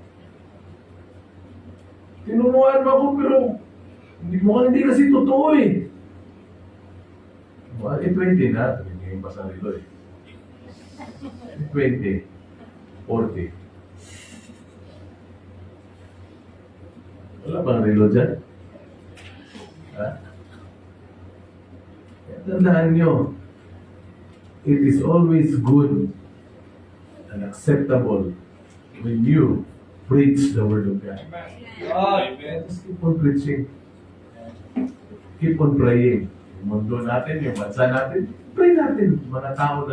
[SPEAKER 1] tinuruan mo ako pero hindi kasi totoo eh. Well, 20 na, tingin pa sa rilo eh. 20, 40. Wala bang relo dyan? Ha? Tandaan nyo, it is always good and acceptable when you preach the Word of God.
[SPEAKER 3] Amen.
[SPEAKER 1] Just keep on preaching. Keep on praying. Yung mundo natin, yung bansa natin, pray natin. Mga tao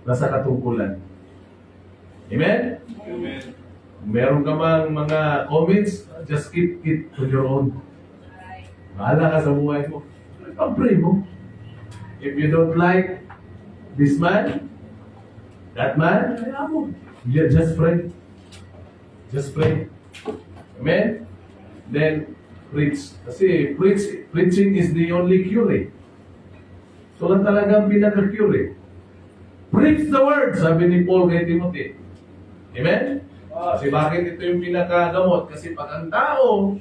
[SPEAKER 1] nasa katungkulan. Amen?
[SPEAKER 3] Amen.
[SPEAKER 1] Kung meron ka mang mga comments, just keep it on your own. Bahala ka sa buhay mo. Pag-pray mo. If you don't like this man, that man, kaya mo. Just pray. Just pray. Amen? Then, preach. Kasi preaching is the only cure eh. So lang talagang pinaka-cure eh. Preach the word, sabi ni Paul kay Timothy. Amen? Kasi bakit ito yung pinakagamot? Kasi pag ang tao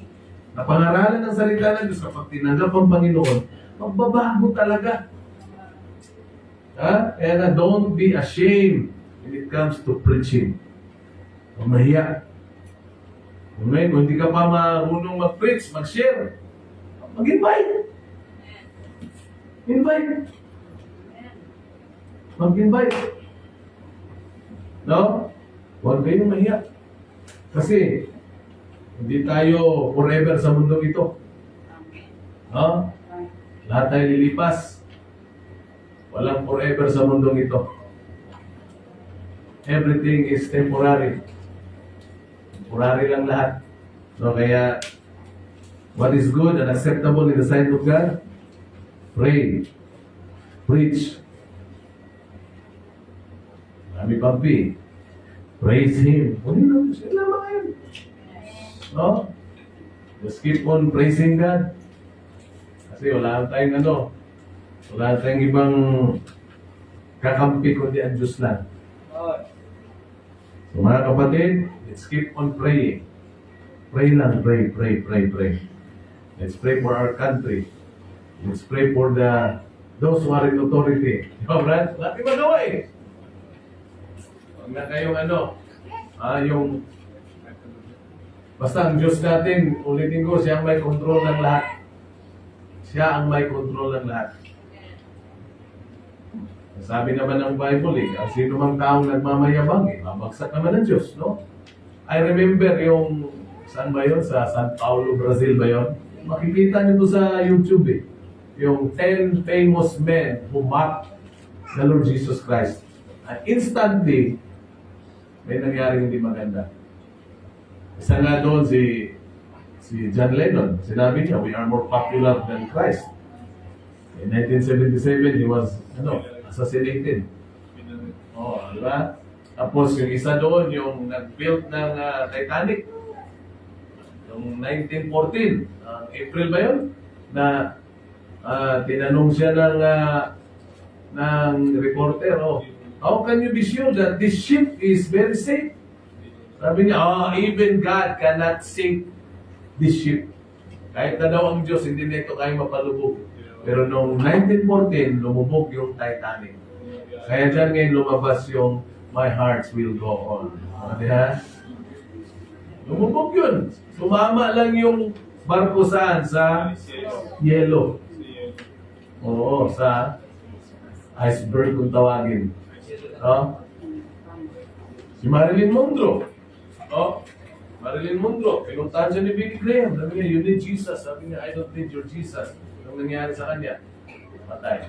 [SPEAKER 1] na pangaralan ng salita ng Diyos, kapag tinanggap ang Panginoon, magbabago talaga. Ha? Kaya na don't be ashamed when it comes to preaching. Huwag mahiya. Amen? Kung hindi ka pa marunong mag-preach, mag-share, mag-invite. Invite. Mag-invite. No? Huwag kayong mahiya. Kasi, hindi tayo forever sa mundong ito. No? Lahat tayo lilipas. Walang forever sa mundong ito. Everything is temporary. Temporary lang lahat. So, kaya, what is good and acceptable in the sight of God? Pray. Preach. Kami pampi. Praise Him. Sila mga yun. No? Just keep on praising God. Kasi wala tayong wala tayong ibang kakampi kundi ang Diyos lang. So mga kapatid, let's keep on praying. Pray lang, pray. Let's pray for our country. Let's pray for those who are in authority. Di ba, Brad? Wala tayong magawa eh. Huwag na kayong yung basta ang Diyos natin, ulitin ko, siya ang may control ng lahat. Siya ang may control ng lahat. Sabi naman ng Bible ang sino mang taong nagmamayabang babagsak naman ng Diyos, no? I remember saan ba yun? Sa San Paulo, Brazil ba yun? Makikita niyo sa YouTube yung 10 famous men who mocked the Lord Jesus Christ. And instantly, may nangyaring hindi maganda. Isa nga doon si John Lennon. Sinabi niya, we are more popular than Christ. In 1977, he was assassinated. Di ba? Tapos yung isa doon, yung nag-build ng Titanic. Yung 1914, April ba yun? Na tinanong siya ng reporter, how can you be sure that this ship is very safe? Sabi niya, even God cannot sink this ship. Kahit na daw ang Diyos, hindi na ito kaya mapalubog. Pero noong 1914, lumubog yung Titanic. Kaya dyan ngayon lumabas yung My Heart Will Go On. Diba? Lumubog yun. Sumama lang yung barko saan? Sa yelo. Oo, sa iceberg kung tawagin. Si Marilyn Monroe. Oh, Marilyn Monroe, pinuntahan siya ni Billy Graham. Sabi niya, you need Jesus. Sabi niya, I don't need your Jesus. Anong nangyari sa kanya? Patay.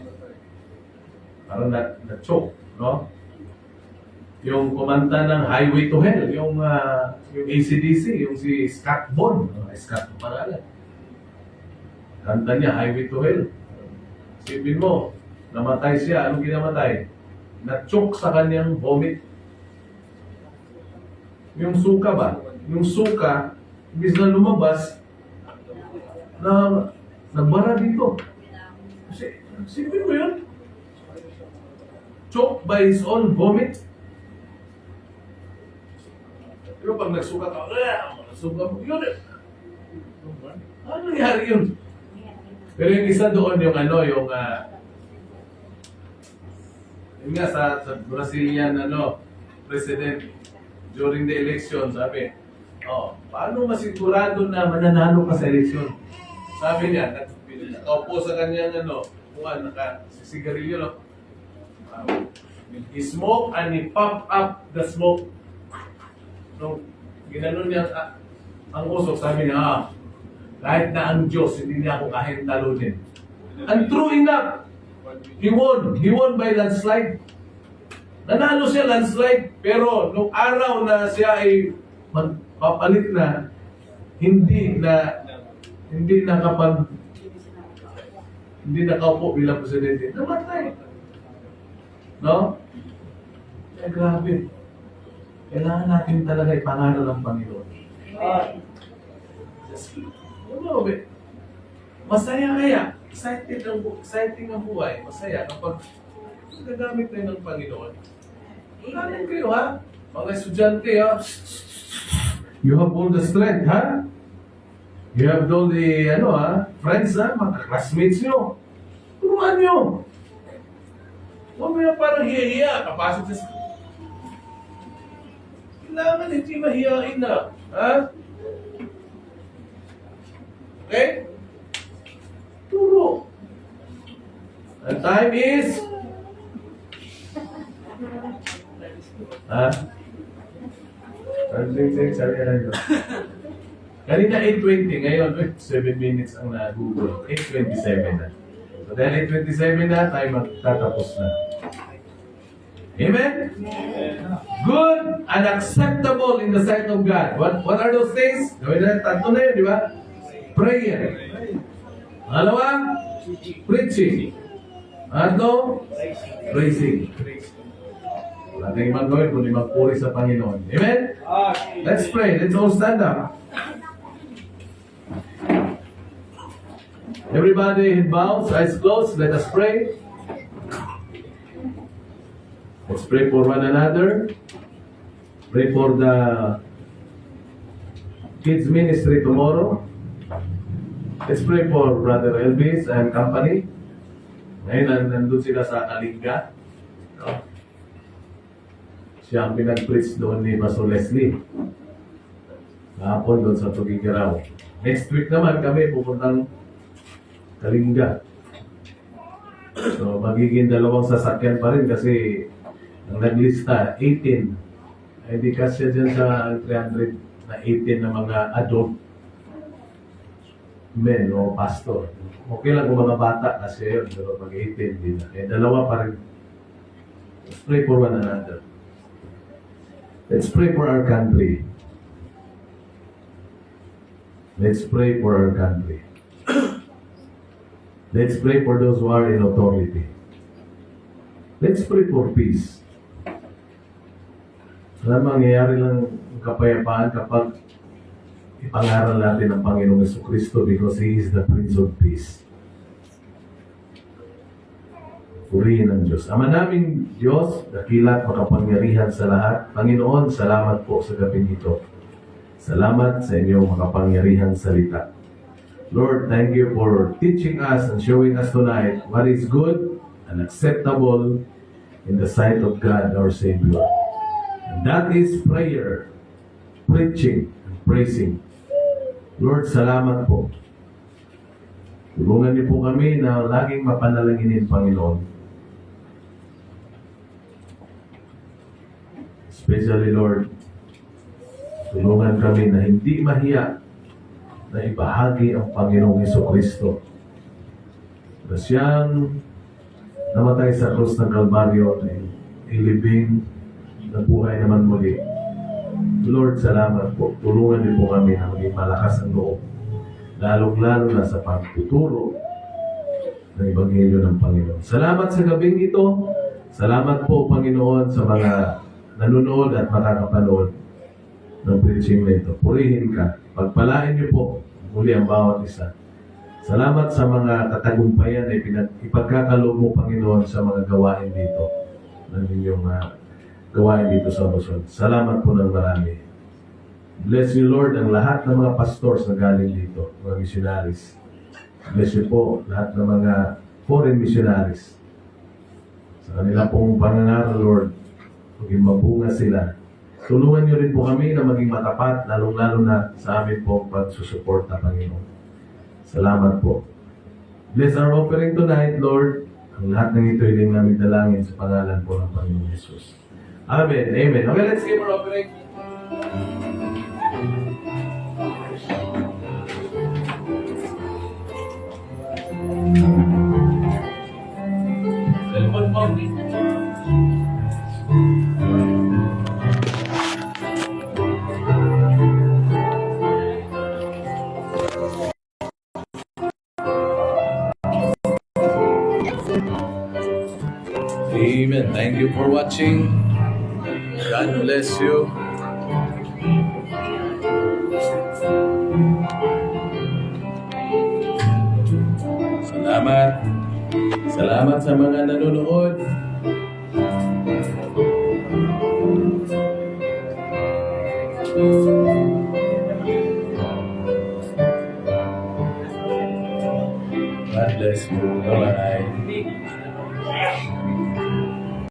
[SPEAKER 1] Parang na-choke, no? Yung kumanta ng Highway to Hell, yung AC/DC, yung si Scott Bond. Scott ang pangalan. Kanta niya, Highway to Hell. Sipin mo, namatay siya. Anong ginamatay? Na-choke sa kanyang vomit. Yung suka ba? Yung suka, imbis na lumabas, nagbara dito. Kasi, sipin mo yun? Choked by his own vomit. Pero pag nagsuka ka, nagsuka mo, yun eh. Ano nangyari yun? Pero yung isa doon, yung yun nga sa Brazilian, president, during the election, sabi, paano masigurado na mananalo ka sa election? Sabi niya, nakaupo sa kanyang, nakasisigarilyo, no? He smoke and he pump up the smoke. So, ginanon niya ang usok, sabi niya, kahit na ang Diyos, hindi niya ako kahit talunin. And true enough, he won. He won by landslide. Nanalo siya landslide, pero nung araw na siya ay magpapalit na, hindi nakaupo bilang presidente. Namatay. No? Eh, grabe. Kailangan natin talaga ipangaral ng Panginoon. Masaya kaya. Exciting ang buhay. Masaya kapag gagamit tayo ng Panginoon. Gagamit kayo, ha? Mga estudyante, ha? You have all the strength, ha? You have all the, friends, ha? Mga classmates nyo. Turuan nyo. Huwag mo yung parang hiya-hiya. Kapasok sa school. Kailangan hindi mahiyain na. Ha? Okay? Turo. The time is... Ha? Kanina 8:20, ngayon 7 minutes ang na-google. 8:27 na. So dahil 8:27 na, tayo magtatapos na. Amen? Good and acceptable in the sight of God. What are those things? Gawin na, tatlo na yun, di ba? Prayer. Pangalawa, preaching. Ano? Praising. Ating magawin kundi magpuri sa Panginoon. Amen? Let's pray. Let's all stand up. Everybody head bows, eyes closed. Let us pray. Let's pray for one another. Pray for the kids ministry tomorrow. Let's pray for Brother Elvis and company. Ngayon, nandun sila sa Kalinga. Siya ang pinag-preach doon ni Pastor Leslie. Kahapon doon sa Tugigaraw. Next week naman kami pupuntang Kalinga. So, magiging dalawang sasakyan pa rin kasi ang naglista, 18. Ay, di kasi dyan sa 300 na 18 na mga adult men o pastor. Okay lang kung mga bata kasi yun, pero pag 18 din na. Eh, dalawa pa rin. Let's pray for one another. Let's pray for our country. Let's pray for our country. Let's pray for those who are in authority. Let's pray for peace. Alam, mangyayari lang kapayapaan kapag ipangaral natin ang Panginoong Jesucristo because He is the Prince of Peace. Purihin ang Diyos. Ama naming Diyos, dakilat, makapangyarihan sa lahat. Panginoon, salamat po sa gabing ito. Salamat sa inyong makapangyarihang salita. Lord, thank you for teaching us and showing us tonight what is good and acceptable in the sight of God, our Savior. And that is prayer, preaching, and praising. Lord, salamat po. Tulungan niyo po kami na laging mapanalanginin, Panginoon. Especially, Lord, tulungan kami na hindi mahiya na ibahagi ang Panginoong Hesukristo. Na siyang namatay sa krus ng Kalbaryo na ilibing na buhay naman muli. Lord, salamat po. Tulungan niyo po kami na maging malakas ang loob. Lalong-lalo na sa pagtuturo ng Ebanghelyo ng Panginoon. Salamat sa gabing ito. Salamat po, Panginoon, sa mga nanonood at makakapanood ng preaching na ito. Purihin ka. Pagpalain niyo po muli ang bawat isa. Salamat sa mga katagumpayan na ipagkakaloob mo, Panginoon, sa mga gawain dito. Ng inyong gawain dito sa Luzon. Salamat po ng marami. Bless you, Lord, ang lahat ng mga pastors na galing dito, mga missionaries. Bless you po lahat ng mga foreign missionaries. Sa kanila pong pangangaral, Lord, maging mabunga sila. Tulungan niyo rin po kami na maging matapat, lalong-lalo na sa amin po pagsusuporta, Panginoon. Salamat po. Bless our offering tonight, Lord. Ang lahat ng ito hiling namin dalangin sa pangalan po ng Panginoon Jesus. Amen. Amen. Okay, let's give our offering. Cellphone mo. Amen. Thank you for watching. God bless you. Salamat. Salamat sa mga nanonood. God bless you. Bye-bye.